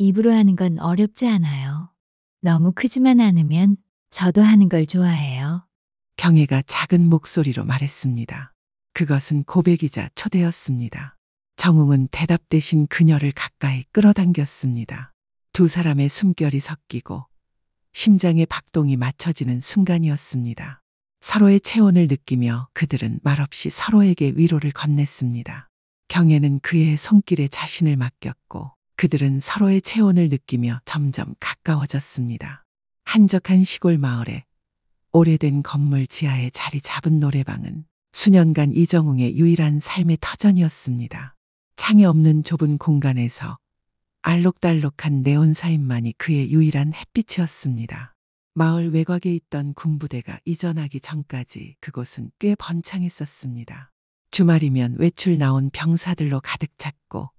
입으로 하는 건 어렵지 않아요. 너무 크지만 않으면 저도 하는 걸 좋아해요. 경혜가 작은 목소리로 말했습니다. 그것은 고백이자 초대였습니다. 정웅은 대답 대신 그녀를 가까이 끌어당겼습니다. 두 사람의 숨결이 섞이고 심장의 박동이 맞춰지는 순간이었습니다. 서로의 체온을 느끼며 그들은 말없이 서로에게 위로를 건넸습니다. 경혜는 그의 손길에 자신을 맡겼고 그들은 서로의 체온을 느끼며 점점 가까워졌습니다. 한적한 시골 마을에 오래된 건물 지하에 자리 잡은 노래방은 수년간 이정웅의 유일한 삶의 터전이었습니다. 창이 없는 좁은 공간에서 알록달록한 네온사인만이 그의 유일한 햇빛이었습니다. 마을 외곽에 있던 군부대가 이전하기 전까지 그곳은 꽤 번창했었습니다. 주말이면 외출 나온 병사들로 가득 찼고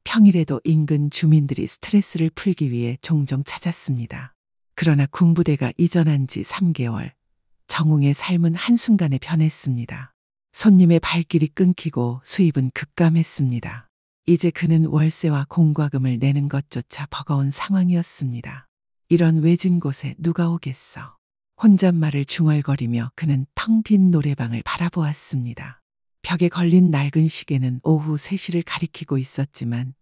평일에도 인근 주민들이 스트레스를 풀기 위해 종종 찾았습니다. 그러나 군부대가 이전한 지 3개월, 정웅의 삶은 한순간에 변했습니다. 손님의 발길이 끊기고 수입은 급감했습니다. 이제 그는 월세와 공과금을 내는 것조차 버거운 상황이었습니다. 이런 외진 곳에 누가 오겠어. 혼잣말을 중얼거리며 그는 텅 빈 노래방을 바라보았습니다. 벽에 걸린 낡은 시계는 오후 3시를 가리키고 있었지만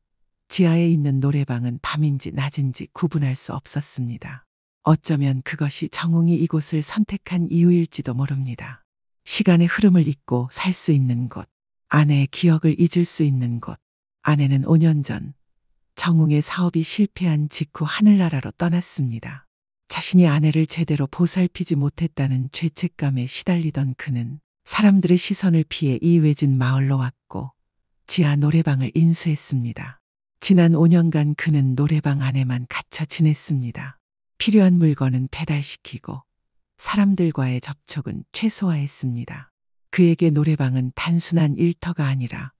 지하에 있는 노래방은 밤인지 낮인지 구분할 수 없었습니다. 어쩌면 그것이 정웅이 이곳을 선택한 이유일지도 모릅니다. 시간의 흐름을 잊고 살 수 있는 곳, 아내의 기억을 잊을 수 있는 곳. 아내는 5년 전 정웅의 사업이 실패한 직후 하늘나라로 떠났습니다. 자신이 아내를 제대로 보살피지 못했다는 죄책감에 시달리던 그는 사람들의 시선을 피해 이 외진 마을로 왔고 지하 노래방을 인수했습니다. 지난 5년간 그는 노래방 안에만 갇혀 지냈습니다. 필요한 물건은 배달시키고 사람들과의 접촉은 최소화했습니다. 그에게 노래방은 단순한 일터가 아니라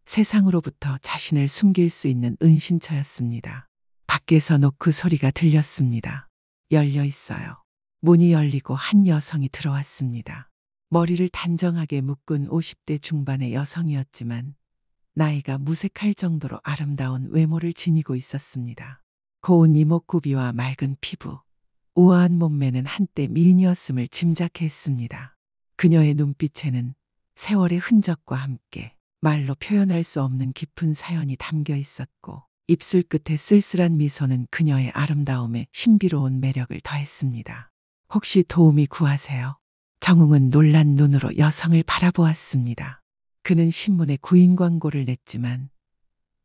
세상으로부터 자신을 숨길 수 있는 은신처였습니다. 밖에서 노크 소리가 들렸습니다. 열려 있어요. 문이 열리고 한 여성이 들어왔습니다. 머리를 단정하게 묶은 50대 중반의 여성이었지만 나이가 무색할 정도로 아름다운 외모를 지니고 있었습니다. 고운 이목구비와 맑은 피부, 우아한 몸매는 한때 미인이었음을 짐작했습니다. 그녀의 눈빛에는 세월의 흔적과 함께 말로 표현할 수 없는 깊은 사연이 담겨 있었고 입술 끝에 쓸쓸한 미소는 그녀의 아름다움에 신비로운 매력을 더했습니다. 혹시 도움이 구하세요? 정웅은 놀란 눈으로 여성을 바라보았습니다. 그는 신문에 구인 광고를 냈지만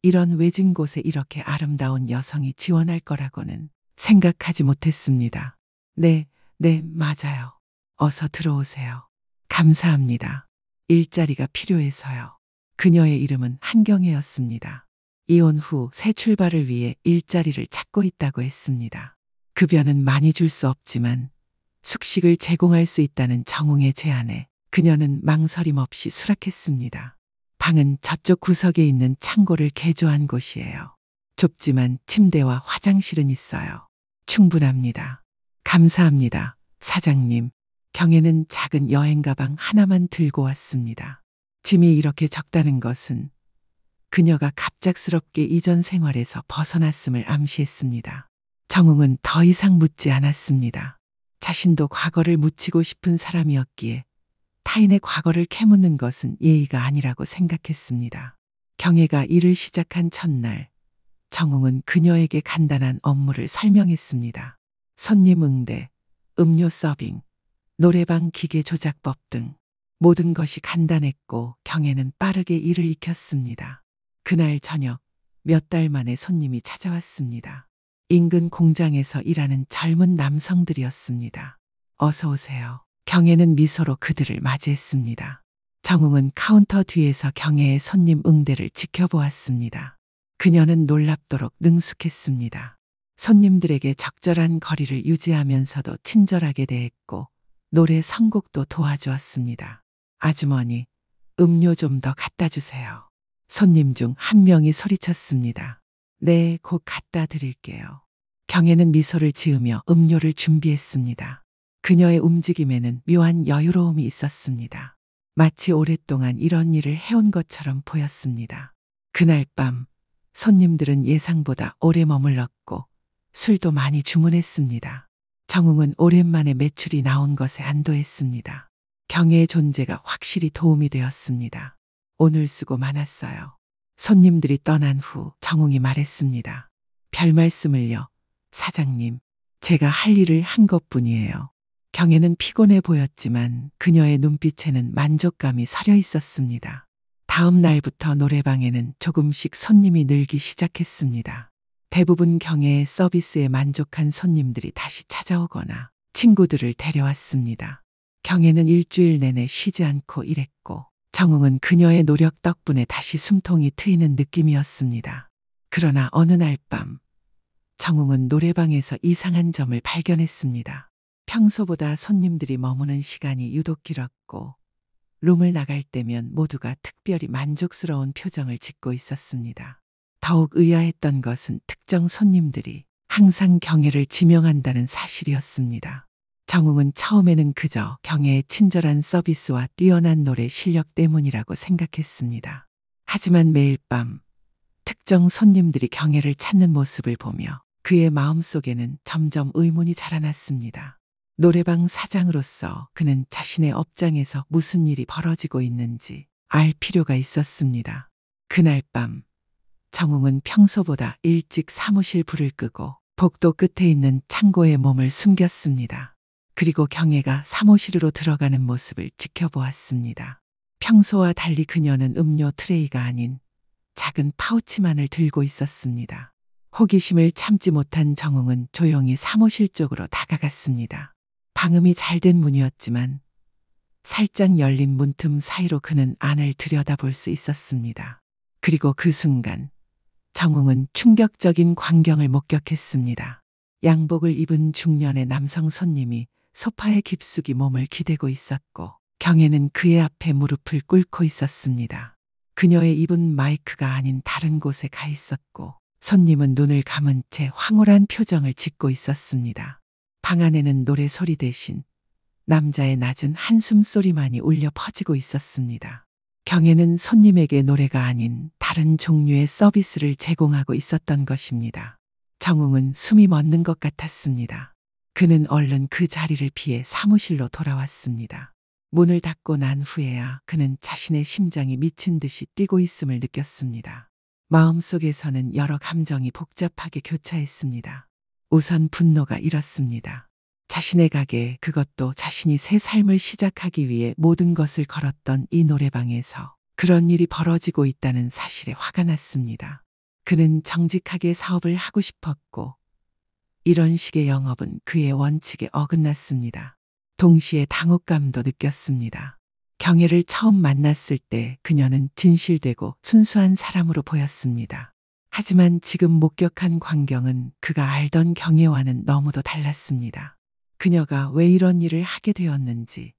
이런 외진 곳에 이렇게 아름다운 여성이 지원할 거라고는 생각하지 못했습니다. 네, 맞아요. 어서 들어오세요. 감사합니다. 일자리가 필요해서요. 그녀의 이름은 한경혜였습니다. 이혼 후 새 출발을 위해 일자리를 찾고 있다고 했습니다. 급여는 많이 줄 수 없지만 숙식을 제공할 수 있다는 정웅의 제안에 그녀는 망설임 없이 수락했습니다. 방은 저쪽 구석에 있는 창고를 개조한 곳이에요. 좁지만 침대와 화장실은 있어요. 충분합니다. 감사합니다, 사장님. 경혜는 작은 여행 가방 하나만 들고 왔습니다. 짐이 이렇게 적다는 것은 그녀가 갑작스럽게 이전 생활에서 벗어났음을 암시했습니다. 정웅은 더 이상 묻지 않았습니다. 자신도 과거를 묻히고 싶은 사람이었기에 타인의 과거를 캐묻는 것은 예의가 아니라고 생각했습니다. 경혜가 일을 시작한 첫날, 정웅은 그녀에게 간단한 업무를 설명했습니다. 손님 응대, 음료 서빙, 노래방 기계 조작법 등 모든 것이 간단했고 경혜는 빠르게 일을 익혔습니다. 그날 저녁 몇 달 만에 손님이 찾아왔습니다. 인근 공장에서 일하는 젊은 남성들이었습니다. 어서 오세요. 경혜는 미소로 그들을 맞이했습니다. 정웅은 카운터 뒤에서 경혜의 손님 응대를 지켜보았습니다. 그녀는 놀랍도록 능숙했습니다. 손님들에게 적절한 거리를 유지하면서도 친절하게 대했고 노래 선곡도 도와주었습니다. 아주머니, 음료 좀 더 갖다 주세요. 손님 중 한 명이 소리쳤습니다. 네, 곧 갖다 드릴게요. 경혜는 미소를 지으며 음료를 준비했습니다. 그녀의 움직임에는 묘한 여유로움이 있었습니다. 마치 오랫동안 이런 일을 해온 것처럼 보였습니다. 그날 밤 손님들은 예상보다 오래 머물렀고 술도 많이 주문했습니다. 정웅은 오랜만에 매출이 나온 것에 안도했습니다. 경혜의 존재가 확실히 도움이 되었습니다. 오늘 수고 많았어요. 손님들이 떠난 후 정웅이 말했습니다. 별 말씀을요. 사장님, 제가 할 일을 한 것뿐이에요. 경혜는 피곤해 보였지만 그녀의 눈빛에는 만족감이 서려 있었습니다. 다음 날부터 노래방에는 조금씩 손님이 늘기 시작했습니다. 대부분 경혜의 서비스에 만족한 손님들이 다시 찾아오거나 친구들을 데려왔습니다. 경혜는 일주일 내내 쉬지 않고 일했고 정웅은 그녀의 노력 덕분에 다시 숨통이 트이는 느낌이었습니다. 그러나 어느 날 밤 정웅은 노래방에서 이상한 점을 발견했습니다. 평소보다 손님들이 머무는 시간이 유독 길었고 룸을 나갈 때면 모두가 특별히 만족스러운 표정을 짓고 있었습니다. 더욱 의아했던 것은 특정 손님들이 항상 경혜를 지명한다는 사실이었습니다. 정웅은 처음에는 그저 경혜의 친절한 서비스와 뛰어난 노래 실력 때문이라고 생각했습니다. 하지만 매일 밤 특정 손님들이 경혜를 찾는 모습을 보며 그의 마음속에는 점점 의문이 자라났습니다. 노래방 사장으로서 그는 자신의 업장에서 무슨 일이 벌어지고 있는지 알 필요가 있었습니다. 그날 밤 정웅은 평소보다 일찍 사무실 불을 끄고 복도 끝에 있는 창고에 몸을 숨겼습니다. 그리고 경혜가 사무실로 들어가는 모습을 지켜보았습니다. 평소와 달리 그녀는 음료 트레이가 아닌 작은 파우치만을 들고 있었습니다. 호기심을 참지 못한 정웅은 조용히 사무실 쪽으로 다가갔습니다. 방음이 잘 된 문이었지만 살짝 열린 문틈 사이로 그는 안을 들여다볼 수 있었습니다. 그리고 그 순간 정웅은 충격적인 광경을 목격했습니다. 양복을 입은 중년의 남성 손님이 소파에 깊숙이 몸을 기대고 있었고 경혜는 그의 앞에 무릎을 꿇고 있었습니다. 그녀의 입은 마이크가 아닌 다른 곳에 가 있었고 손님은 눈을 감은 채 황홀한 표정을 짓고 있었습니다. 방 안에는 노래 소리 대신 남자의 낮은 한숨 소리만이 울려 퍼지고 있었습니다. 경혜는 손님에게 노래가 아닌 다른 종류의 서비스를 제공하고 있었던 것입니다. 정웅은 숨이 멎는 것 같았습니다. 그는 얼른 그 자리를 피해 사무실로 돌아왔습니다. 문을 닫고 난 후에야 그는 자신의 심장이 미친 듯이 뛰고 있음을 느꼈습니다. 마음속에서는 여러 감정이 복잡하게 교차했습니다. 우선 분노가 일었습니다. 자신의 가게, 그것도 자신이 새 삶을 시작하기 위해 모든 것을 걸었던 이 노래방에서 그런 일이 벌어지고 있다는 사실에 화가 났습니다. 그는 정직하게 사업을 하고 싶었고 이런 식의 영업은 그의 원칙에 어긋났습니다. 동시에 당혹감도 느꼈습니다. 경혜를 처음 만났을 때 그녀는 진실되고 순수한 사람으로 보였습니다. 하지만 지금 목격한 광경은 그가 알던 경혜와는 너무도 달랐습니다. 그녀가 왜 이런 일을 하게 되었는지,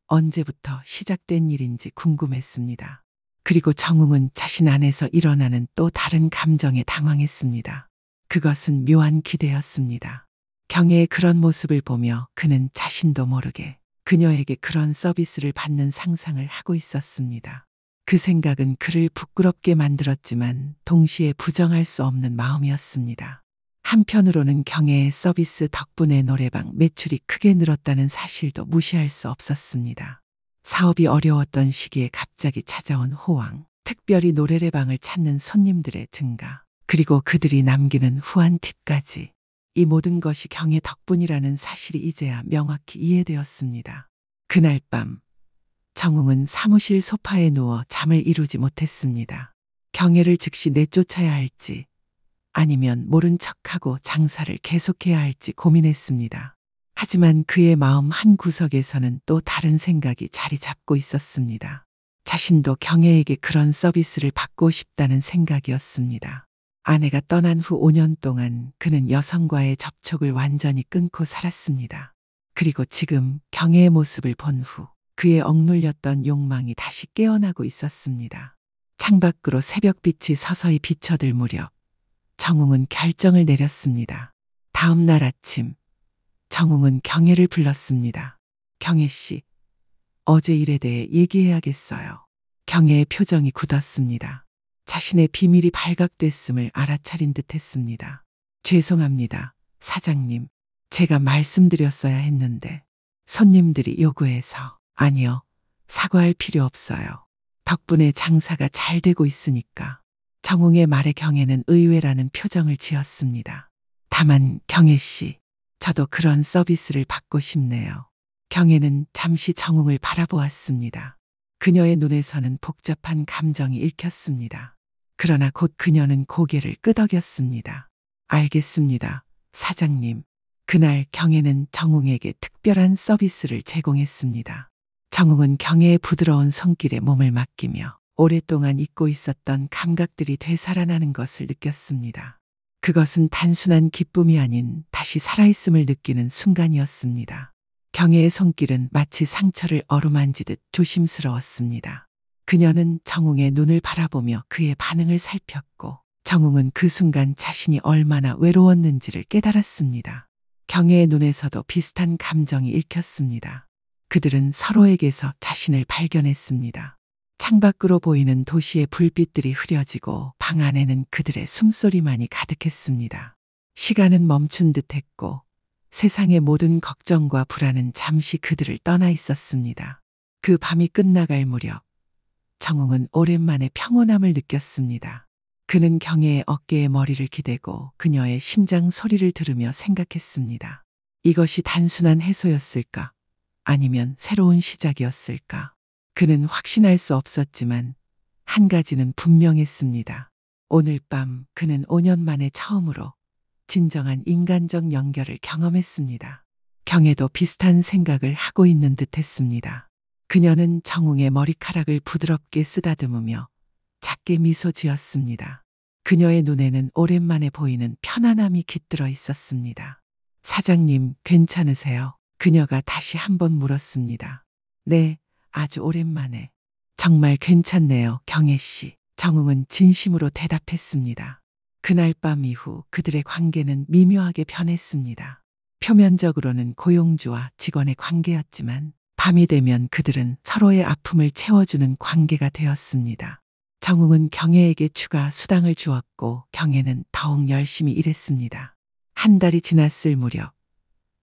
언제부터 시작된 일인지 궁금했습니다. 그리고 정웅은 자신 안에서 일어나는 또 다른 감정에 당황했습니다. 그것은 묘한 기대였습니다. 경혜의 그런 모습을 보며 그는 자신도 모르게 그녀에게 그런 서비스를 받는 상상을 하고 있었습니다. 그 생각은 그를 부끄럽게 만들었지만 동시에 부정할 수 없는 마음이었습니다. 한편으로는 경혜의 서비스 덕분에 노래방 매출이 크게 늘었다는 사실도 무시할 수 없었습니다. 사업이 어려웠던 시기에 갑자기 찾아온 호황, 특별히 노래방을 찾는 손님들의 증가, 그리고 그들이 남기는 후한 팁까지. 이 모든 것이 경혜 덕분이라는 사실이 이제야 명확히 이해되었습니다. 그날 밤 정웅은 사무실 소파에 누워 잠을 이루지 못했습니다. 경혜를 즉시 내쫓아야 할지 아니면 모른 척하고 장사를 계속해야 할지 고민했습니다. 하지만 그의 마음 한 구석에서는 또 다른 생각이 자리 잡고 있었습니다. 자신도 경혜에게 그런 서비스를 받고 싶다는 생각이었습니다. 아내가 떠난 후 5년 동안 그는 여성과의 접촉을 완전히 끊고 살았습니다. 그리고 지금 경혜의 모습을 본 후 그의 억눌렸던 욕망이 다시 깨어나고 있었습니다. 창밖으로 새벽빛이 서서히 비쳐들 무렵 정웅은 결정을 내렸습니다. 다음 날 아침 정웅은 경혜를 불렀습니다. 경혜 씨, 어제 일에 대해 얘기해야겠어요. 경혜의 표정이 굳었습니다. 자신의 비밀이 발각됐음을 알아차린 듯 했습니다. 죄송합니다, 사장님. 제가 말씀드렸어야 했는데 손님들이 요구해서. 아니요, 사과할 필요 없어요. 덕분에 장사가 잘 되고 있으니까. 정웅의 말에 경혜는 의외라는 표정을 지었습니다. 다만 경혜 씨, 저도 그런 서비스를 받고 싶네요. 경혜는 잠시 정웅을 바라보았습니다. 그녀의 눈에서는 복잡한 감정이 읽혔습니다. 그러나 곧 그녀는 고개를 끄덕였습니다. 알겠습니다, 사장님. 그날 경혜는 정웅에게 특별한 서비스를 제공했습니다. 정웅은 경혜의 부드러운 손길에 몸을 맡기며 오랫동안 잊고 있었던 감각들이 되살아나는 것을 느꼈습니다. 그것은 단순한 기쁨이 아닌 다시 살아있음을 느끼는 순간이었습니다. 경혜의 손길은 마치 상처를 어루만지듯 조심스러웠습니다. 그녀는 정웅의 눈을 바라보며 그의 반응을 살폈고 정웅은 그 순간 자신이 얼마나 외로웠는지를 깨달았습니다. 경혜의 눈에서도 비슷한 감정이 읽혔습니다. 그들은 서로에게서 자신을 발견했습니다. 창밖으로 보이는 도시의 불빛들이 흐려지고 방 안에는 그들의 숨소리만이 가득했습니다. 시간은 멈춘 듯했고 세상의 모든 걱정과 불안은 잠시 그들을 떠나 있었습니다. 그 밤이 끝나갈 무렵 정웅은 오랜만에 평온함을 느꼈습니다. 그는 경혜의 어깨에 머리를 기대고 그녀의 심장 소리를 들으며 생각했습니다. 이것이 단순한 해소였을까? 아니면 새로운 시작이었을까? 그는 확신할 수 없었지만 한 가지는 분명했습니다. 오늘 밤 그는 5년 만에 처음으로 진정한 인간적 연결을 경험했습니다. 경혜도 비슷한 생각을 하고 있는 듯 했습니다. 그녀는 정웅의 머리카락을 부드럽게 쓰다듬으며 작게 미소 지었습니다. 그녀의 눈에는 오랜만에 보이는 편안함이 깃들어 있었습니다. 사장님, 괜찮으세요? 그녀가 다시 한번 물었습니다. 네, 아주 오랜만에. 정말 괜찮네요, 경혜 씨. 정웅은 진심으로 대답했습니다. 그날 밤 이후 그들의 관계는 미묘하게 변했습니다. 표면적으로는 고용주와 직원의 관계였지만 밤이 되면 그들은 서로의 아픔을 채워주는 관계가 되었습니다. 정웅은 경혜에게 추가 수당을 주었고 경혜는 더욱 열심히 일했습니다. 한 달이 지났을 무렵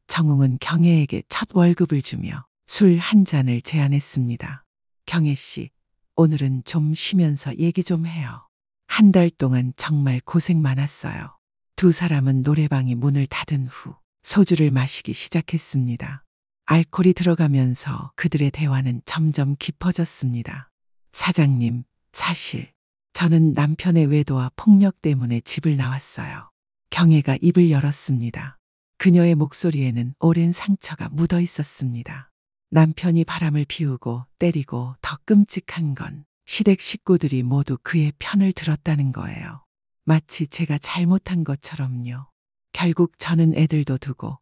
정웅은 경혜에게 첫 월급을 주며 술 한 잔을 제안했습니다. 경혜 씨, 오늘은 좀 쉬면서 얘기 좀 해요. 한 달 동안 정말 고생 많았어요. 두 사람은 노래방이 문을 닫은 후 소주를 마시기 시작했습니다. 알코올이 들어가면서 그들의 대화는 점점 깊어졌습니다. 사장님, 사실 저는 남편의 외도와 폭력 때문에 집을 나왔어요. 경혜가 입을 열었습니다. 그녀의 목소리에는 오랜 상처가 묻어 있었습니다. 남편이 바람을 피우고 때리고 더 끔찍한 건 시댁 식구들이 모두 그의 편을 들었다는 거예요. 마치 제가 잘못한 것처럼요. 결국 저는 애들도 두고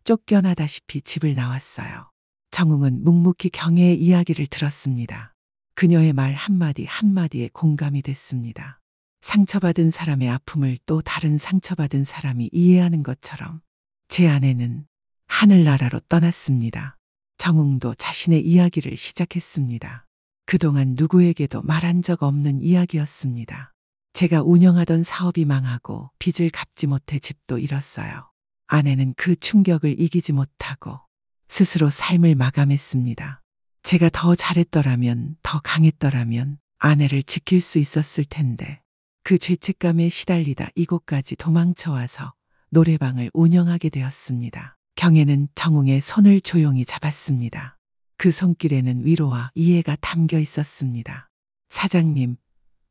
쫓겨나다시피 집을 나왔어요. 정웅은 묵묵히 경혜의 이야기를 들었습니다. 그녀의 말 한마디 한마디에 공감이 됐습니다. 상처받은 사람의 아픔을 또 다른 상처받은 사람이 이해하는 것처럼 제 아내는 하늘나라로 떠났습니다. 정웅도 자신의 이야기를 시작했습니다. 그동안 누구에게도 말한 적 없는 이야기였습니다. 제가 운영하던 사업이 망하고 빚을 갚지 못해 집도 잃었어요. 아내는 그 충격을 이기지 못하고 스스로 삶을 마감했습니다. 제가 더 잘했더라면, 더 강했더라면 아내를 지킬 수 있었을 텐데 그 죄책감에 시달리다 이곳까지 도망쳐와서 노래방을 운영하게 되었습니다. 경혜는 정웅의 손을 조용히 잡았습니다. 그 손길에는 위로와 이해가 담겨 있었습니다. 사장님,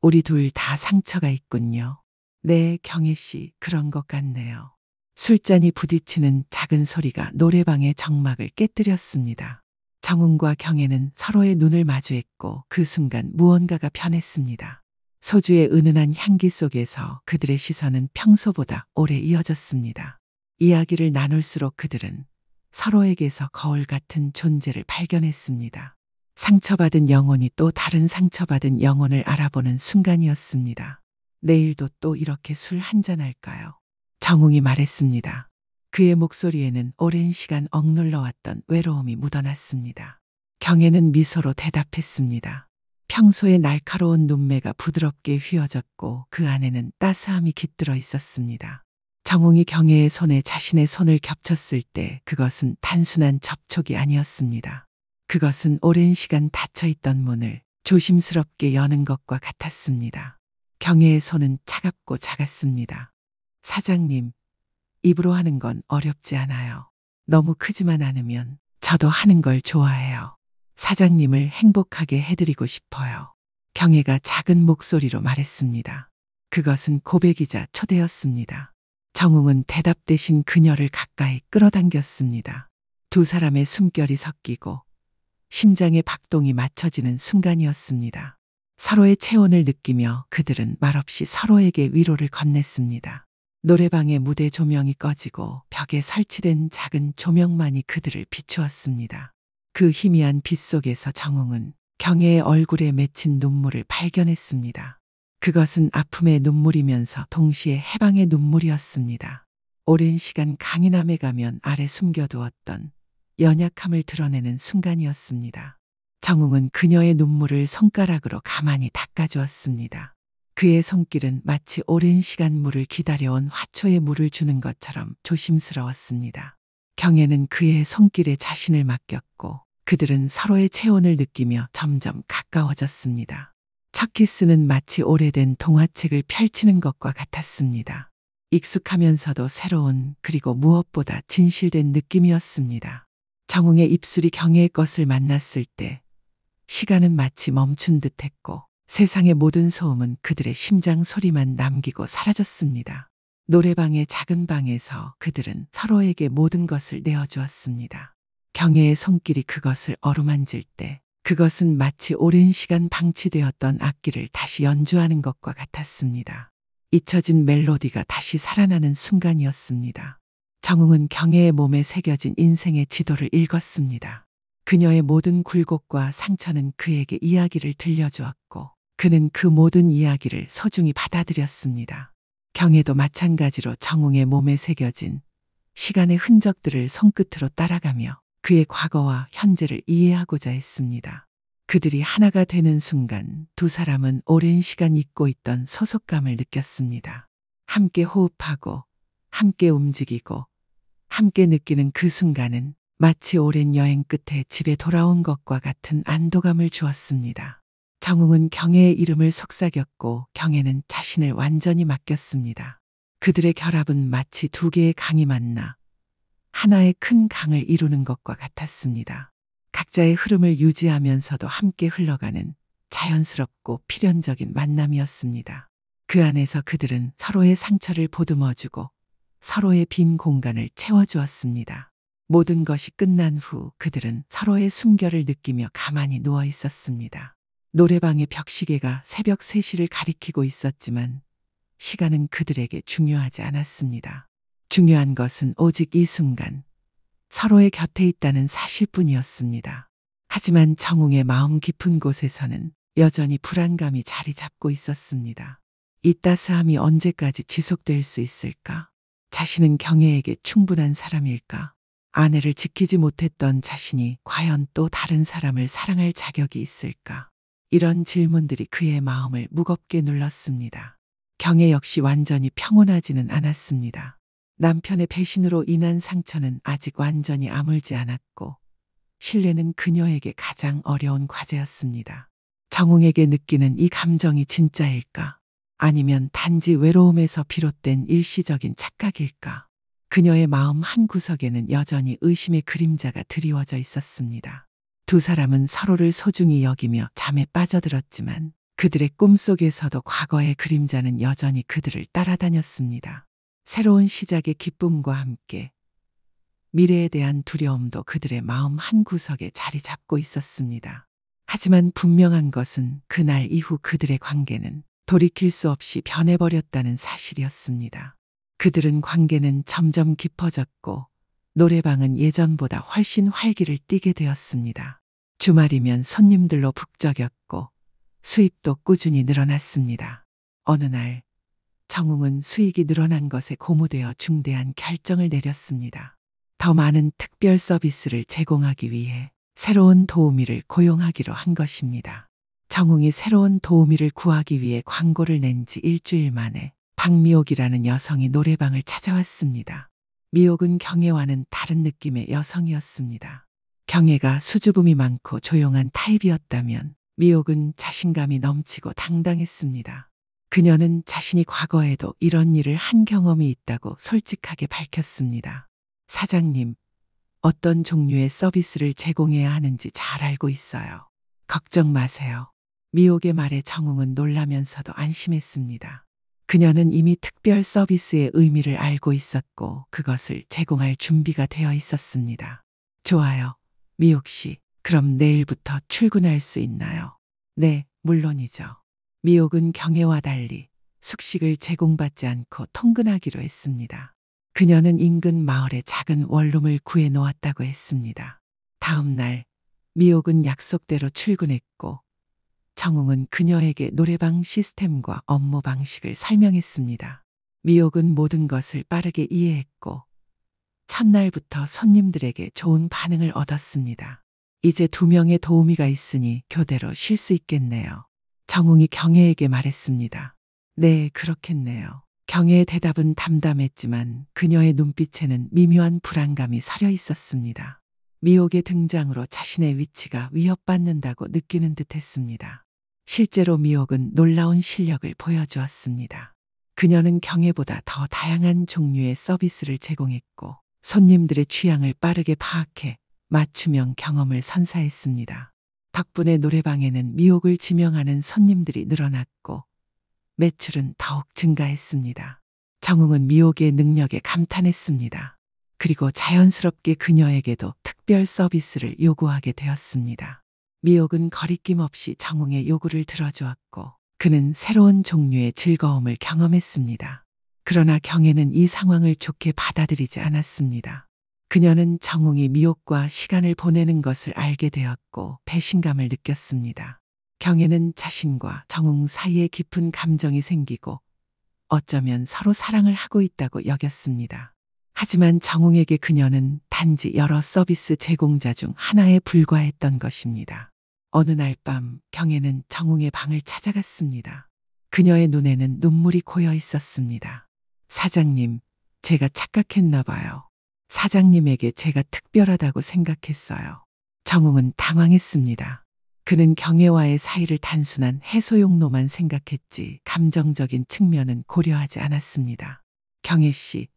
우리 둘 다 상처가 있군요. 네, 경혜 씨, 그런 것 같네요. 술잔이 부딪히는 작은 소리가 노래방의 정막을 깨뜨렸습니다. 정웅과 경혜는 서로의 눈을 마주했고 그 순간 무언가가 변했습니다. 소주의 은은한 향기 속에서 그들의 시선은 평소보다 오래 이어졌습니다. 이야기를 나눌수록 그들은 서로에게서 거울 같은 존재를 발견했습니다. 상처받은 영혼이 또 다른 상처받은 영혼을 알아보는 순간이었습니다. 내일도 또 이렇게 술 한잔 할까요? 정웅이 말했습니다. 그의 목소리에는 오랜 시간 억눌러왔던 외로움이 묻어났습니다. 경혜는 미소로 대답했습니다. 평소에 날카로운 눈매가 부드럽게 휘어졌고 그 안에는 따스함이 깃들어 있었습니다. 정웅이 경혜의 손에 자신의 손을 겹쳤을 때 그것은 단순한 접촉이 아니었습니다. 그것은 오랜 시간 닫혀 있던 문을 조심스럽게 여는 것과 같았습니다. 경혜의 손은 차갑고 작았습니다. 사장님, 입으로 하는 건 어렵지 않아요. 너무 크지만 않으면 저도 하는 걸 좋아해요. 사장님을 행복하게 해드리고 싶어요. 경혜가 작은 목소리로 말했습니다. 그것은 고백이자 초대였습니다. 정웅은 대답 대신 그녀를 가까이 끌어당겼습니다. 두 사람의 숨결이 섞이고 심장의 박동이 맞춰지는 순간이었습니다. 서로의 체온을 느끼며 그들은 말없이 서로에게 위로를 건넸습니다. 노래방의 무대 조명이 꺼지고 벽에 설치된 작은 조명만이 그들을 비추었습니다. 그 희미한 빛 속에서 정웅은 경혜의 얼굴에 맺힌 눈물을 발견했습니다. 그것은 아픔의 눈물이면서 동시에 해방의 눈물이었습니다. 오랜 시간 강인함의 가면 아래 숨겨두었던 연약함을 드러내는 순간이었습니다. 정웅은 그녀의 눈물을 손가락으로 가만히 닦아주었습니다. 그의 손길은 마치 오랜 시간 물을 기다려온 화초에 물을 주는 것처럼 조심스러웠습니다. 경혜는 그의 손길에 자신을 맡겼고 그들은 서로의 체온을 느끼며 점점 가까워졌습니다. 첫 키스는 마치 오래된 동화책을 펼치는 것과 같았습니다. 익숙하면서도 새로운 그리고 무엇보다 진실된 느낌이었습니다. 정웅의 입술이 경혜의 것을 만났을 때 시간은 마치 멈춘 듯했고 세상의 모든 소음은 그들의 심장 소리만 남기고 사라졌습니다. 노래방의 작은 방에서 그들은 서로에게 모든 것을 내어주었습니다. 경혜의 손길이 그것을 어루만질 때 그것은 마치 오랜 시간 방치되었던 악기를 다시 연주하는 것과 같았습니다. 잊혀진 멜로디가 다시 살아나는 순간이었습니다. 정웅은 경혜의 몸에 새겨진 인생의 지도를 읽었습니다. 그녀의 모든 굴곡과 상처는 그에게 이야기를 들려주었고 그는 그 모든 이야기를 소중히 받아들였습니다. 경혜도 마찬가지로 정웅의 몸에 새겨진 시간의 흔적들을 손끝으로 따라가며 그의 과거와 현재를 이해하고자 했습니다. 그들이 하나가 되는 순간 두 사람은 오랜 시간 잊고 있던 소속감을 느꼈습니다. 함께 호흡하고 함께 움직이고 함께 느끼는 그 순간은 마치 오랜 여행 끝에 집에 돌아온 것과 같은 안도감을 주었습니다. 정웅은 경혜의 이름을 속삭였고 경혜는 자신을 완전히 맡겼습니다. 그들의 결합은 마치 두 개의 강이 만나 하나의 큰 강을 이루는 것과 같았습니다. 각자의 흐름을 유지하면서도 함께 흘러가는 자연스럽고 필연적인 만남이었습니다. 그 안에서 그들은 서로의 상처를 보듬어주고 서로의 빈 공간을 채워주었습니다. 모든 것이 끝난 후 그들은 서로의 숨결을 느끼며 가만히 누워 있었습니다. 노래방의 벽시계가 새벽 3시를 가리키고 있었지만 시간은 그들에게 중요하지 않았습니다. 중요한 것은 오직 이 순간 서로의 곁에 있다는 사실뿐이었습니다. 하지만 정웅의 마음 깊은 곳에서는 여전히 불안감이 자리 잡고 있었습니다. 이 따스함이 언제까지 지속될 수 있을까? 자신은 경혜에게 충분한 사람일까? 아내를 지키지 못했던 자신이 과연 또 다른 사람을 사랑할 자격이 있을까? 이런 질문들이 그의 마음을 무겁게 눌렀습니다. 경혜 역시 완전히 평온하지는 않았습니다. 남편의 배신으로 인한 상처는 아직 완전히 아물지 않았고 신뢰는 그녀에게 가장 어려운 과제였습니다. 정웅에게 느끼는 이 감정이 진짜일까? 아니면 단지 외로움에서 비롯된 일시적인 착각일까? 그녀의 마음 한구석에는 여전히 의심의 그림자가 드리워져 있었습니다. 두 사람은 서로를 소중히 여기며 잠에 빠져들었지만 그들의 꿈속에서도 과거의 그림자는 여전히 그들을 따라다녔습니다. 새로운 시작의 기쁨과 함께 미래에 대한 두려움도 그들의 마음 한구석에 자리 잡고 있었습니다. 하지만 분명한 것은 그날 이후 그들의 관계는 돌이킬 수 없이 변해버렸다는 사실이었습니다. 그들은 관계는 점점 깊어졌고 노래방은 예전보다 훨씬 활기를 띠게 되었습니다. 주말이면 손님들로 북적였고 수입도 꾸준히 늘어났습니다. 어느 날 정웅은 수익이 늘어난 것에 고무되어 중대한 결정을 내렸습니다. 더 많은 특별 서비스를 제공하기 위해 새로운 도우미를 고용하기로 한 것입니다. 정웅이 새로운 도우미를 구하기 위해 광고를 낸 지 일주일 만에 박미옥이라는 여성이 노래방을 찾아왔습니다. 미옥은 경혜와는 다른 느낌의 여성이었습니다. 경혜가 수줍음이 많고 조용한 타입이었다면 미옥은 자신감이 넘치고 당당했습니다. 그녀는 자신이 과거에도 이런 일을 한 경험이 있다고 솔직하게 밝혔습니다. 사장님, 어떤 종류의 서비스를 제공해야 하는지 잘 알고 있어요. 걱정 마세요. 미옥의 말에 정웅은 놀라면서도 안심했습니다. 그녀는 이미 특별 서비스의 의미를 알고 있었고 그것을 제공할 준비가 되어 있었습니다. 좋아요. 미옥 씨, 그럼 내일부터 출근할 수 있나요? 네, 물론이죠. 미옥은 경혜와 달리 숙식을 제공받지 않고 통근하기로 했습니다. 그녀는 인근 마을에 작은 원룸을 구해 놓았다고 했습니다. 다음 날 미옥은 약속대로 출근했고 정웅은 그녀에게 노래방 시스템과 업무 방식을 설명했습니다. 미옥은 모든 것을 빠르게 이해했고 첫날부터 손님들에게 좋은 반응을 얻었습니다. 이제 2명의 도우미가 있으니 교대로 쉴 수 있겠네요. 정웅이 경혜에게 말했습니다. 네, 그렇겠네요. 경혜의 대답은 담담했지만 그녀의 눈빛에는 미묘한 불안감이 서려 있었습니다. 미옥의 등장으로 자신의 위치가 위협받는다고 느끼는 듯했습니다. 실제로 미옥은 놀라운 실력을 보여주었습니다. 그녀는 경혜보다 더 다양한 종류의 서비스를 제공했고 손님들의 취향을 빠르게 파악해 맞춤형 경험을 선사했습니다. 덕분에 노래방에는 미옥을 지명하는 손님들이 늘어났고 매출은 더욱 증가했습니다. 정웅은 미옥의 능력에 감탄했습니다. 그리고 자연스럽게 그녀에게도 특별 서비스를 요구하게 되었습니다. 미옥은 거리낌 없이 정웅의 요구를 들어주었고 그는 새로운 종류의 즐거움을 경험했습니다. 그러나 경혜는 이 상황을 좋게 받아들이지 않았습니다. 그녀는 정웅이 미옥과 시간을 보내는 것을 알게 되었고 배신감을 느꼈습니다. 경혜는 자신과 정웅 사이에 깊은 감정이 생기고 어쩌면 서로 사랑을 하고 있다고 여겼습니다. 하지만 정웅에게 그녀는 단지 여러 서비스 제공자 중 하나에 불과했던 것입니다. 어느 날 밤 경혜는 정웅의 방을 찾아갔습니다. 그녀의 눈에는 눈물이 고여 있었습니다. 사장님, 제가 착각했나 봐요. 사장님에게 제가 특별하다고 생각했어요. 정웅은 당황했습니다. 그는 경혜와의 사이를 단순한 해소용로만 생각했지 감정적인 측면은 고려하지 않았습니다. 경혜 씨,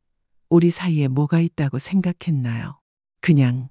우리 사이에 뭐가 있다고 생각했나요? 그냥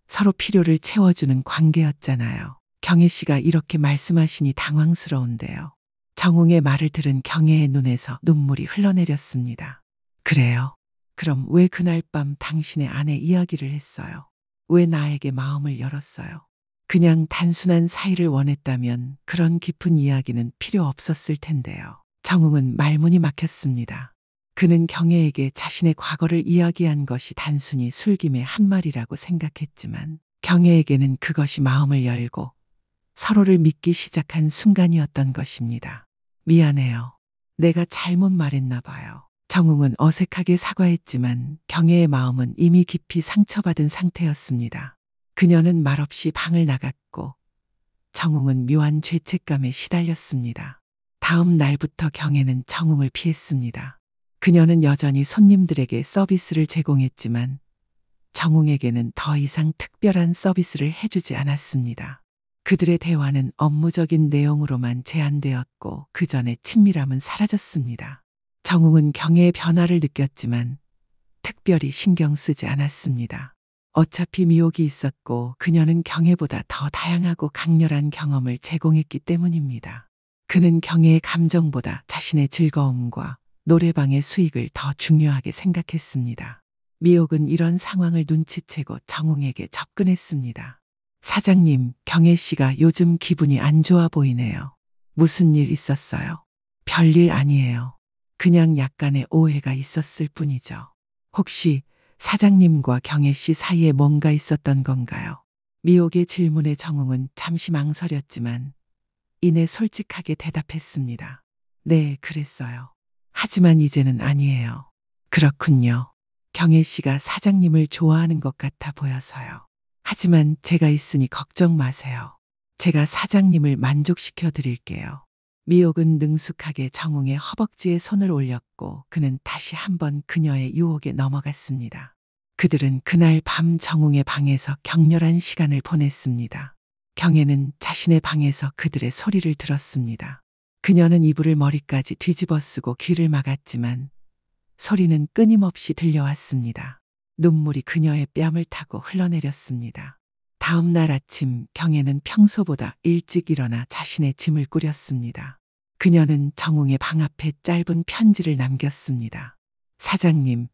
서로 필요를 채워주는 관계였잖아요. 경혜 씨가 이렇게 말씀하시니 당황스러운데요. 정웅의 말을 들은 경혜의 눈에서 눈물이 흘러내렸습니다. 그래요? 그럼 왜 그날 밤 당신의 아내 이야기를 했어요? 왜 나에게 마음을 열었어요? 그냥 단순한 사이를 원했다면 그런 깊은 이야기는 필요 없었을 텐데요. 정웅은 말문이 막혔습니다. 그는 경혜에게 자신의 과거를 이야기한 것이 단순히 술김의 한 말이라고 생각했지만 경혜에게는 그것이 마음을 열고 서로를 믿기 시작한 순간이었던 것입니다. 미안해요. 내가 잘못 말했나 봐요. 정웅은 어색하게 사과했지만 경혜의 마음은 이미 깊이 상처받은 상태였습니다. 그녀는 말없이 방을 나갔고 정웅은 묘한 죄책감에 시달렸습니다. 다음 날부터 경혜는 정웅을 피했습니다. 그녀는 여전히 손님들에게 서비스를 제공했지만 정웅에게는 더 이상 특별한 서비스를 해주지 않았습니다. 그들의 대화는 업무적인 내용으로만 제한되었고 그 전에 친밀함은 사라졌습니다. 정웅은 경혜의 변화를 느꼈지만 특별히 신경 쓰지 않았습니다. 어차피 미옥이 있었고 그녀는 경혜보다 더 다양하고 강렬한 경험을 제공했기 때문입니다. 그는 경혜의 감정보다 자신의 즐거움과 노래방의 수익을 더 중요하게 생각했습니다. 미옥은 이런 상황을 눈치채고 정웅에게 접근했습니다. 사장님, 경혜 씨가 요즘 기분이 안 좋아 보이네요. 무슨 일 있었어요? 별일 아니에요. 그냥 약간의 오해가 있었을 뿐이죠. 혹시 사장님과 경혜 씨 사이에 뭔가 있었던 건가요? 미옥의 질문에 정웅은 잠시 망설였지만 이내 솔직하게 대답했습니다. 네, 그랬어요. 하지만 이제는 아니에요. 그렇군요. 경혜 씨가 사장님을 좋아하는 것 같아 보여서요. 하지만 제가 있으니 걱정 마세요. 제가 사장님을 만족시켜 드릴게요. 미옥은 능숙하게 정웅의 허벅지에 손을 올렸고 그는 다시 한번 그녀의 유혹에 넘어갔습니다. 그들은 그날 밤 정웅의 방에서 격렬한 시간을 보냈습니다. 경애는 자신의 방에서 그들의 소리를 들었습니다. 그녀는 이불을 머리까지 뒤집어 쓰고 귀를 막았지만 소리는 끊임없이 들려왔습니다. 눈물이 그녀의 뺨을 타고 흘러내렸습니다. 다음 날 아침 경애는 평소보다 일찍 일어나 자신의 짐을 꾸렸습니다. 그녀는 정웅의 방 앞에 짧은 편지를 남겼습니다. 사장님,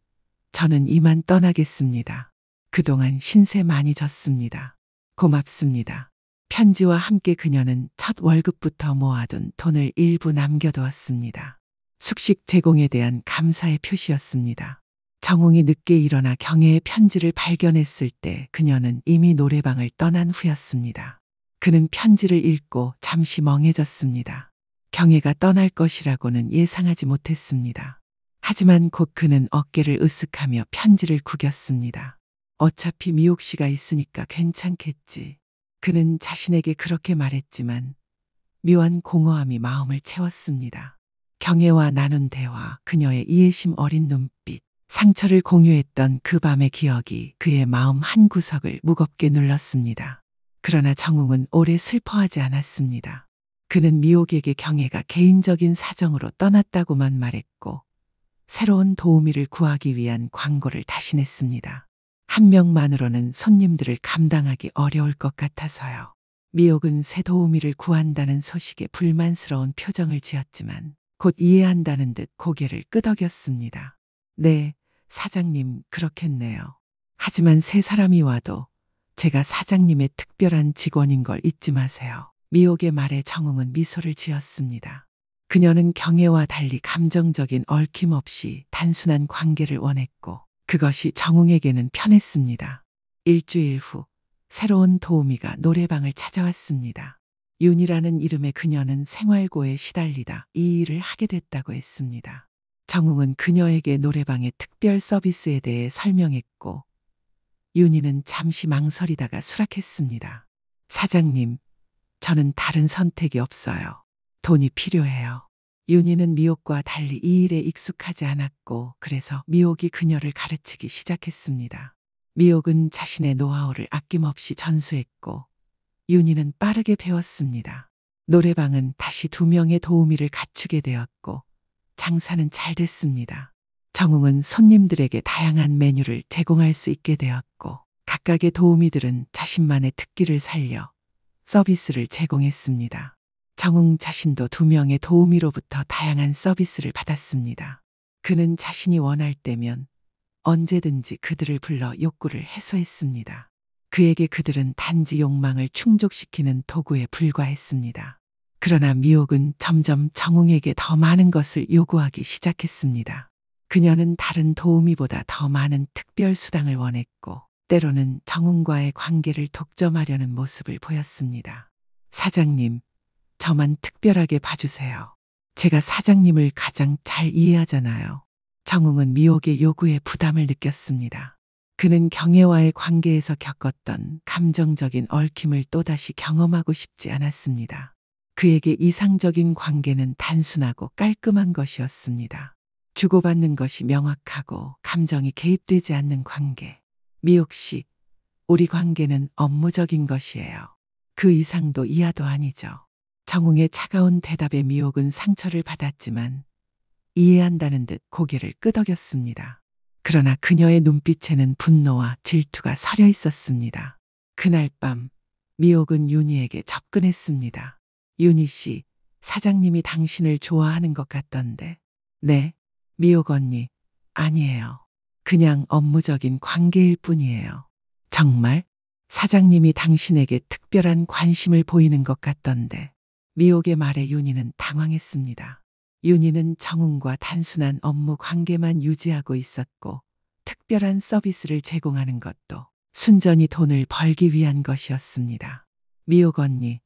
저는 이만 떠나겠습니다. 그동안 신세 많이 졌습니다. 고맙습니다. 편지와 함께 그녀는 첫 월급부터 모아둔 돈을 일부 남겨두었습니다. 숙식 제공에 대한 감사의 표시였습니다. 정웅이 늦게 일어나 경애의 편지를 발견했을 때 그녀는 이미 노래방을 떠난 후였습니다. 그는 편지를 읽고 잠시 멍해졌습니다. 경애가 떠날 것이라고는 예상하지 못했습니다. 하지만 곧 그는 어깨를 으쓱하며 편지를 구겼습니다. 어차피 미옥 씨가 있으니까 괜찮겠지. 그는 자신에게 그렇게 말했지만 묘한 공허함이 마음을 채웠습니다. 경애와 나눈 대화, 그녀의 이해심 어린 눈빛, 상처를 공유했던 그 밤의 기억이 그의 마음 한구석을 무겁게 눌렀습니다. 그러나 정웅은 오래 슬퍼하지 않았습니다. 그는 미옥에게 경애가 개인적인 사정으로 떠났다고만 말했고 새로운 도우미를 구하기 위한 광고를 다시 냈습니다. 한 명만으로는 손님들을 감당하기 어려울 것 같아서요. 미옥은 새 도우미를 구한다는 소식에 불만스러운 표정을 지었지만 곧 이해한다는 듯 고개를 끄덕였습니다. 네, 사장님, 그렇겠네요. 하지만 새 사람이 와도 제가 사장님의 특별한 직원인 걸 잊지 마세요. 미옥의 말에 정웅은 미소를 지었습니다. 그녀는 경애와 달리 감정적인 얽힘 없이 단순한 관계를 원했고 그것이 정웅에게는 편했습니다. 일주일 후 새로운 도우미가 노래방을 찾아왔습니다. 윤이라는 이름의 그녀는 생활고에 시달리다 이 일을 하게 됐다고 했습니다. 정웅은 그녀에게 노래방의 특별 서비스에 대해 설명했고 윤이는 잠시 망설이다가 수락했습니다. 사장님, 저는 다른 선택이 없어요. 돈이 필요해요. 윤희는 미옥과 달리 이 일에 익숙하지 않았고 그래서 미옥이 그녀를 가르치기 시작했습니다. 미옥은 자신의 노하우를 아낌없이 전수했고 윤희는 빠르게 배웠습니다. 노래방은 다시 2명의 도우미를 갖추게 되었고 장사는 잘 됐습니다. 정웅은 손님들에게 다양한 메뉴를 제공할 수 있게 되었고 각각의 도우미들은 자신만의 특기를 살려 서비스를 제공했습니다. 정웅 자신도 2명의 도우미로부터 다양한 서비스를 받았습니다. 그는 자신이 원할 때면 언제든지 그들을 불러 욕구를 해소했습니다. 그에게 그들은 단지 욕망을 충족시키는 도구에 불과했습니다. 그러나 미옥은 점점 정웅에게 더 많은 것을 요구하기 시작했습니다. 그녀는 다른 도우미보다 더 많은 특별 수당을 원했고 때로는 정웅과의 관계를 독점하려는 모습을 보였습니다. 사장님, 저만 특별하게 봐주세요. 제가 사장님을 가장 잘 이해하잖아요. 정웅은 미옥의 요구에 부담을 느꼈습니다. 그는 경애와의 관계에서 겪었던 감정적인 얽힘을 또다시 경험하고 싶지 않았습니다. 그에게 이상적인 관계는 단순하고 깔끔한 것이었습니다. 주고받는 것이 명확하고 감정이 개입되지 않는 관계. 미옥 씨, 우리 관계는 업무적인 것이에요. 그 이상도 이하도 아니죠. 정웅의 차가운 대답에 미옥은 상처를 받았지만 이해한다는 듯 고개를 끄덕였습니다. 그러나 그녀의 눈빛에는 분노와 질투가 서려 있었습니다. 그날 밤 미옥은 윤희에게 접근했습니다. 윤희 씨, 사장님이 당신을 좋아하는 것 같던데. 네, 미옥 언니, 아니에요. 그냥 업무적인 관계일 뿐이에요. 정말? 사장님이 당신에게 특별한 관심을 보이는 것 같던데. 미옥의 말에 윤희는 당황했습니다. 윤희는 정웅과 단순한 업무 관계만 유지하고 있었고 특별한 서비스를 제공하는 것도 순전히 돈을 벌기 위한 것이었습니다. 미옥 언니,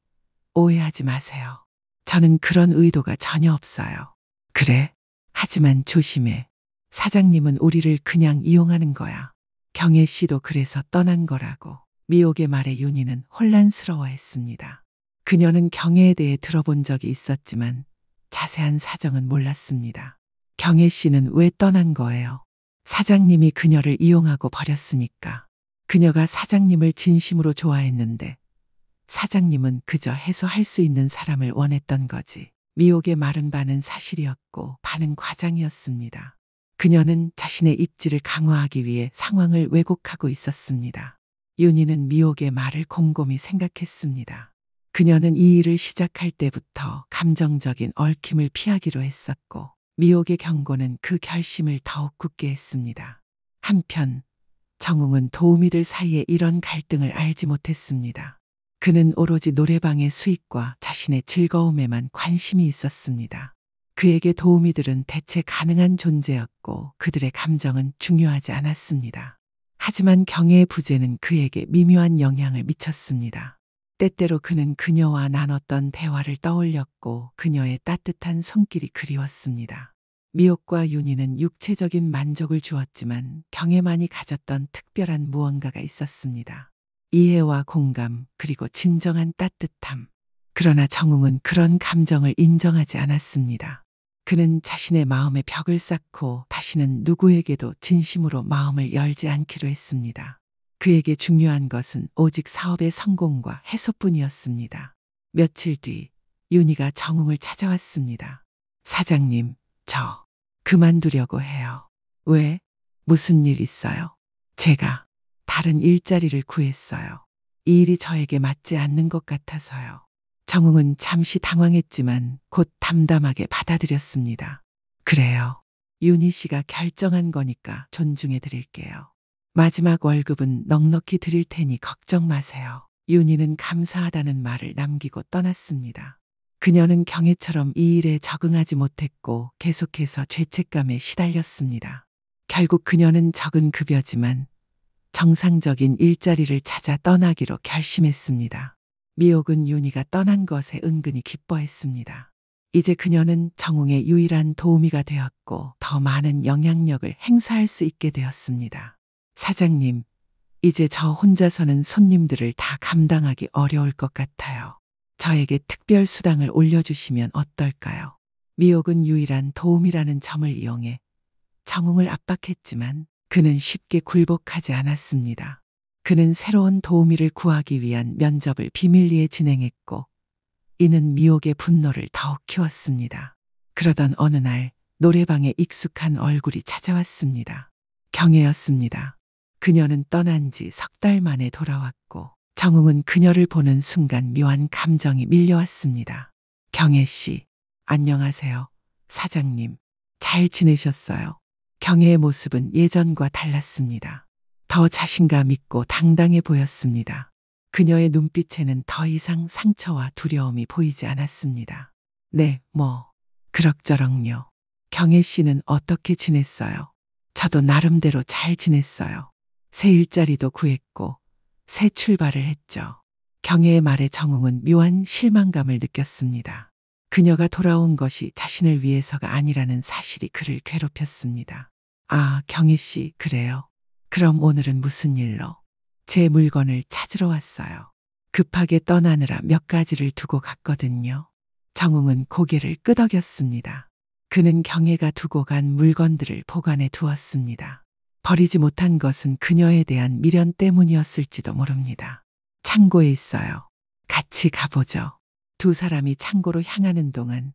오해하지 마세요. 저는 그런 의도가 전혀 없어요. 그래? 하지만 조심해. 사장님은 우리를 그냥 이용하는 거야. 경애 씨도 그래서 떠난 거라고. 미옥의 말에 윤희는 혼란스러워했습니다. 그녀는 경혜에 대해 들어본 적이 있었지만 자세한 사정은 몰랐습니다. 경혜 씨는 왜 떠난 거예요? 사장님이 그녀를 이용하고 버렸으니까. 그녀가 사장님을 진심으로 좋아했는데 사장님은 그저 해소할 수 있는 사람을 원했던 거지. 미옥의 말은 반은 사실이었고 반은 과장이었습니다. 그녀는 자신의 입지를 강화하기 위해 상황을 왜곡하고 있었습니다. 윤희는 미옥의 말을 곰곰이 생각했습니다. 그녀는 이 일을 시작할 때부터 감정적인 얽힘을 피하기로 했었고 미옥의 경고는 그 결심을 더욱 굳게 했습니다. 한편 정웅은 도우미들 사이에 이런 갈등을 알지 못했습니다. 그는 오로지 노래방의 수익과 자신의 즐거움에만 관심이 있었습니다. 그에게 도우미들은 대체 가능한 존재였고 그들의 감정은 중요하지 않았습니다. 하지만 경혜의 부재는 그에게 미묘한 영향을 미쳤습니다. 때때로 그는 그녀와 나눴던 대화를 떠올렸고 그녀의 따뜻한 손길이 그리웠습니다. 미옥과 윤희는 육체적인 만족을 주었지만 경혜만이 가졌던 특별한 무언가가 있었습니다. 이해와 공감 그리고 진정한 따뜻함. 그러나 정웅은 그런 감정을 인정하지 않았습니다. 그는 자신의 마음에 벽을 쌓고 다시는 누구에게도 진심으로 마음을 열지 않기로 했습니다. 그에게 중요한 것은 오직 사업의 성공과 해소뿐이었습니다. 며칠 뒤 윤희가 정웅을 찾아왔습니다. 사장님, 저 그만두려고 해요. 왜? 무슨 일 있어요? 제가 다른 일자리를 구했어요. 이 일이 저에게 맞지 않는 것 같아서요. 정웅은 잠시 당황했지만 곧 담담하게 받아들였습니다. 그래요. 윤희 씨가 결정한 거니까 존중해 드릴게요. 마지막 월급은 넉넉히 드릴 테니 걱정 마세요. 윤희는 감사하다는 말을 남기고 떠났습니다. 그녀는 경혜처럼 이 일에 적응하지 못했고 계속해서 죄책감에 시달렸습니다. 결국 그녀는 적은 급여지만 정상적인 일자리를 찾아 떠나기로 결심했습니다. 미옥은 윤희가 떠난 것에 은근히 기뻐했습니다. 이제 그녀는 정웅의 유일한 도우미가 되었고 더 많은 영향력을 행사할 수 있게 되었습니다. 사장님, 이제 저 혼자서는 손님들을 다 감당하기 어려울 것 같아요. 저에게 특별 수당을 올려주시면 어떨까요? 미옥은 유일한 도움이라는 점을 이용해 정웅을 압박했지만 그는 쉽게 굴복하지 않았습니다. 그는 새로운 도우미를 구하기 위한 면접을 비밀리에 진행했고 이는 미옥의 분노를 더욱 키웠습니다. 그러던 어느 날 노래방에 익숙한 얼굴이 찾아왔습니다. 경혜였습니다. 그녀는 떠난 지 석 달 만에 돌아왔고 정웅은 그녀를 보는 순간 묘한 감정이 밀려왔습니다. 경혜 씨, 안녕하세요. 사장님, 잘 지내셨어요? 경혜의 모습은 예전과 달랐습니다. 더 자신감 있고 당당해 보였습니다. 그녀의 눈빛에는 더 이상 상처와 두려움이 보이지 않았습니다. 네, 그럭저럭요. 경혜 씨는 어떻게 지냈어요? 저도 나름대로 잘 지냈어요. 새 일자리도 구했고 새 출발을 했죠. 경혜의 말에 정웅은 묘한 실망감을 느꼈습니다. 그녀가 돌아온 것이 자신을 위해서가 아니라는 사실이 그를 괴롭혔습니다. 아, 경혜 씨, 그래요? 그럼 오늘은 무슨 일로? 제 물건을 찾으러 왔어요. 급하게 떠나느라 몇 가지를 두고 갔거든요. 정웅은 고개를 끄덕였습니다. 그는 경혜가 두고 간 물건들을 보관해 두었습니다. 버리지 못한 것은 그녀에 대한 미련 때문이었을지도 모릅니다. 창고에 있어요. 같이 가보죠. 두 사람이 창고로 향하는 동안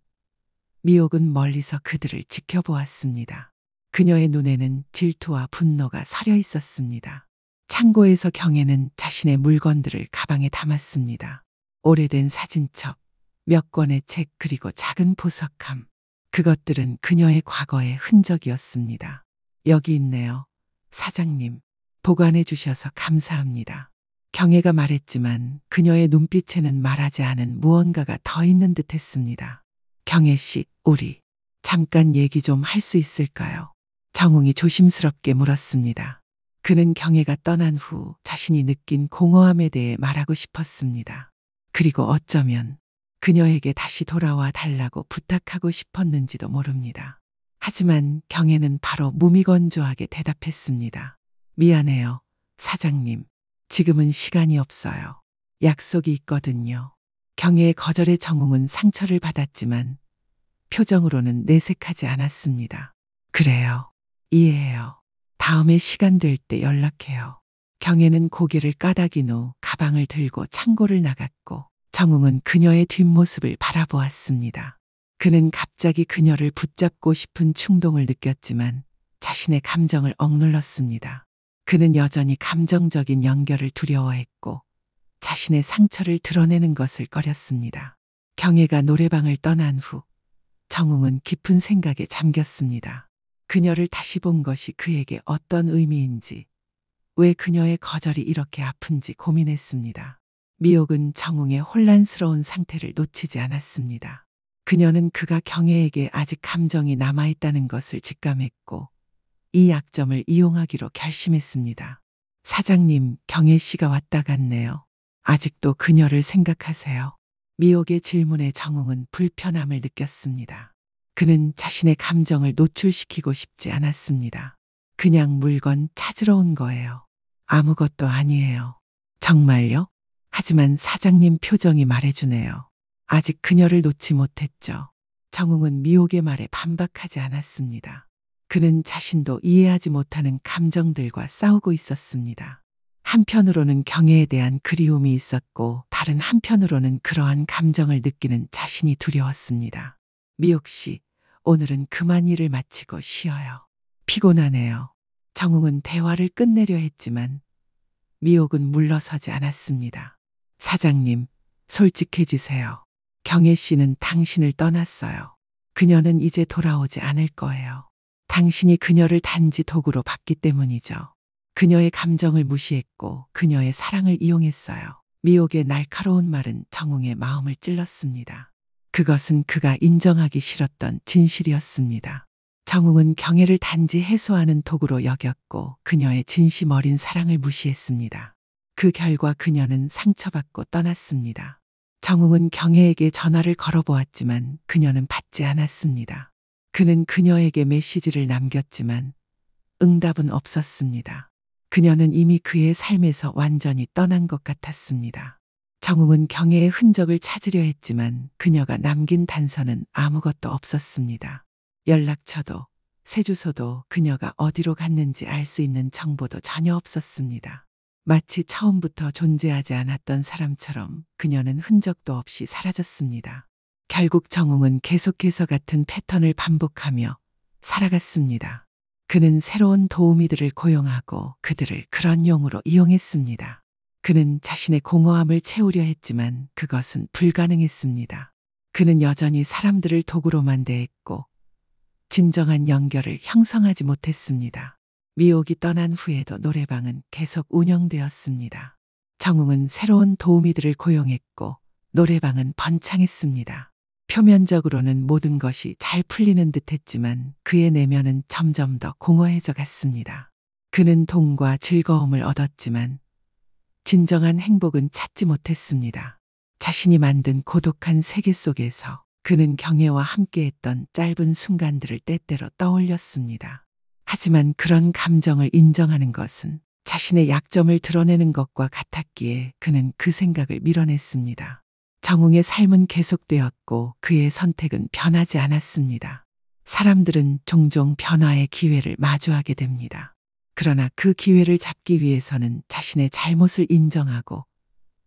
미옥은 멀리서 그들을 지켜보았습니다. 그녀의 눈에는 질투와 분노가 서려 있었습니다. 창고에서 경혜는 자신의 물건들을 가방에 담았습니다. 오래된 사진첩, 몇 권의 책 그리고 작은 보석함. 그것들은 그녀의 과거의 흔적이었습니다. 여기 있네요. 사장님, 보관해 주셔서 감사합니다. 경혜가 말했지만 그녀의 눈빛에는 말하지 않은 무언가가 더 있는 듯 했습니다. 경혜 씨, 우리 잠깐 얘기 좀 할 수 있을까요? 정웅이 조심스럽게 물었습니다. 그는 경혜가 떠난 후 자신이 느낀 공허함에 대해 말하고 싶었습니다. 그리고 어쩌면 그녀에게 다시 돌아와 달라고 부탁하고 싶었는지도 모릅니다. 하지만 경혜는 바로 무미건조하게 대답했습니다. 미안해요, 사장님. 지금은 시간이 없어요. 약속이 있거든요. 경혜의 거절에 정웅은 상처를 받았지만 표정으로는 내색하지 않았습니다. 그래요. 이해해요. 다음에 시간 될 때 연락해요. 경혜는 고개를 까닥인 후 가방을 들고 창고를 나갔고 정웅은 그녀의 뒷모습을 바라보았습니다. 그는 갑자기 그녀를 붙잡고 싶은 충동을 느꼈지만 자신의 감정을 억눌렀습니다. 그는 여전히 감정적인 연결을 두려워했고 자신의 상처를 드러내는 것을 꺼렸습니다. 경혜가 노래방을 떠난 후 정웅은 깊은 생각에 잠겼습니다. 그녀를 다시 본 것이 그에게 어떤 의미인지, 왜 그녀의 거절이 이렇게 아픈지 고민했습니다. 미옥은 정웅의 혼란스러운 상태를 놓치지 않았습니다. 그녀는 그가 경혜에게 아직 감정이 남아있다는 것을 직감했고 이 약점을 이용하기로 결심했습니다. 사장님, 경혜 씨가 왔다 갔네요. 아직도 그녀를 생각하세요? 미옥의 질문에 정웅은 불편함을 느꼈습니다. 그는 자신의 감정을 노출시키고 싶지 않았습니다. 그냥 물건 찾으러 온 거예요. 아무것도 아니에요. 정말요? 하지만 사장님 표정이 말해주네요. 아직 그녀를 놓지 못했죠. 정웅은 미옥의 말에 반박하지 않았습니다. 그는 자신도 이해하지 못하는 감정들과 싸우고 있었습니다. 한편으로는 경혜에 대한 그리움이 있었고 다른 한편으로는 그러한 감정을 느끼는 자신이 두려웠습니다. 미옥 씨, 오늘은 그만 일을 마치고 쉬어요. 피곤하네요. 정웅은 대화를 끝내려 했지만 미옥은 물러서지 않았습니다. 사장님, 솔직해지세요. 경혜 씨는 당신을 떠났어요. 그녀는 이제 돌아오지 않을 거예요. 당신이 그녀를 단지 도구로 봤기 때문이죠. 그녀의 감정을 무시했고 그녀의 사랑을 이용했어요. 미옥의 날카로운 말은 정웅의 마음을 찔렀습니다. 그것은 그가 인정하기 싫었던 진실이었습니다. 정웅은 경혜를 단지 해소하는 도구로 여겼고 그녀의 진심 어린 사랑을 무시했습니다. 그 결과 그녀는 상처받고 떠났습니다. 정웅은 경혜에게 전화를 걸어보았지만 그녀는 받지 않았습니다. 그는 그녀에게 메시지를 남겼지만 응답은 없었습니다. 그녀는 이미 그의 삶에서 완전히 떠난 것 같았습니다. 정웅은 경혜의 흔적을 찾으려 했지만 그녀가 남긴 단서는 아무것도 없었습니다. 연락처도 새 주소도 그녀가 어디로 갔는지 알 수 있는 정보도 전혀 없었습니다. 마치 처음부터 존재하지 않았던 사람처럼 그녀는 흔적도 없이 사라졌습니다. 결국 정웅은 계속해서 같은 패턴을 반복하며 살아갔습니다. 그는 새로운 도우미들을 고용하고 그들을 그런 용으로 이용했습니다. 그는 자신의 공허함을 채우려 했지만 그것은 불가능했습니다. 그는 여전히 사람들을 도구로만 대했고 진정한 연결을 형성하지 못했습니다. 미옥이 떠난 후에도 노래방은 계속 운영되었습니다. 정웅은 새로운 도우미들을 고용했고 노래방은 번창했습니다. 표면적으로는 모든 것이 잘 풀리는 듯했지만 그의 내면은 점점 더 공허해져 갔습니다. 그는 돈과 즐거움을 얻었지만 진정한 행복은 찾지 못했습니다. 자신이 만든 고독한 세계 속에서 그는 경혜와 함께했던 짧은 순간들을 때때로 떠올렸습니다. 하지만 그런 감정을 인정하는 것은 자신의 약점을 드러내는 것과 같았기에 그는 그 생각을 밀어냈습니다. 정웅의 삶은 계속되었고 그의 선택은 변하지 않았습니다. 사람들은 종종 변화의 기회를 마주하게 됩니다. 그러나 그 기회를 잡기 위해서는 자신의 잘못을 인정하고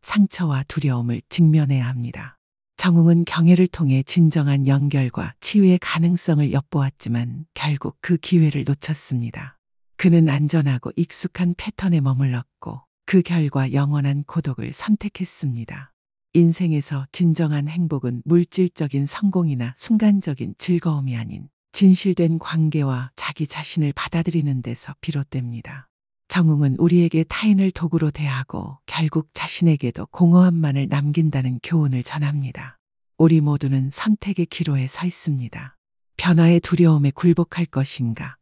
상처와 두려움을 직면해야 합니다. 정웅은 경혜를 통해 진정한 연결과 치유의 가능성을 엿보았지만 결국 그 기회를 놓쳤습니다. 그는 안전하고 익숙한 패턴에 머물렀고 그 결과 영원한 고독을 선택했습니다. 인생에서 진정한 행복은 물질적인 성공이나 순간적인 즐거움이 아닌 진실된 관계와 자기 자신을 받아들이는 데서 비롯됩니다. 정웅은 우리에게 타인을 도구로 대하고 결국 자신에게도 공허함만을 남긴다는 교훈을 전합니다. 우리 모두는 선택의 기로에 서 있습니다. 변화의 두려움에 굴복할 것인가?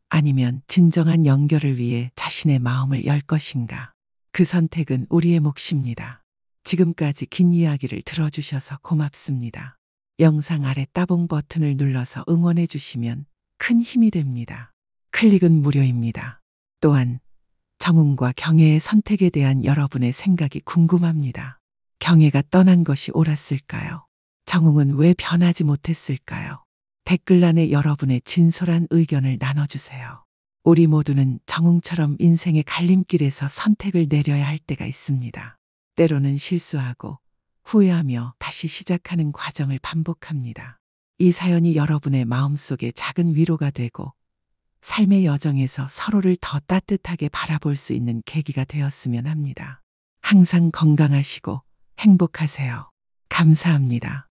아니면 진정한 연결을 위해 자신의 마음을 열 것인가? 그 선택은 우리의 몫입니다. 지금까지 긴 이야기를 들어주셔서 고맙습니다. 영상 아래 따봉 버튼을 눌러서 응원해 주시면 큰 힘이 됩니다. 클릭은 무료입니다. 또한 정웅과 경혜의 선택에 대한 여러분의 생각이 궁금합니다. 경혜가 떠난 것이 옳았을까요? 정웅은 왜 변하지 못했을까요? 댓글란에 여러분의 진솔한 의견을 나눠주세요. 우리 모두는 정웅처럼 인생의 갈림길에서 선택을 내려야 할 때가 있습니다. 때로는 실수하고 후회하며 다시 시작하는 과정을 반복합니다. 이 사연이 여러분의 마음속에 작은 위로가 되고 삶의 여정에서 서로를 더 따뜻하게 바라볼 수 있는 계기가 되었으면 합니다. 항상 건강하시고 행복하세요. 감사합니다.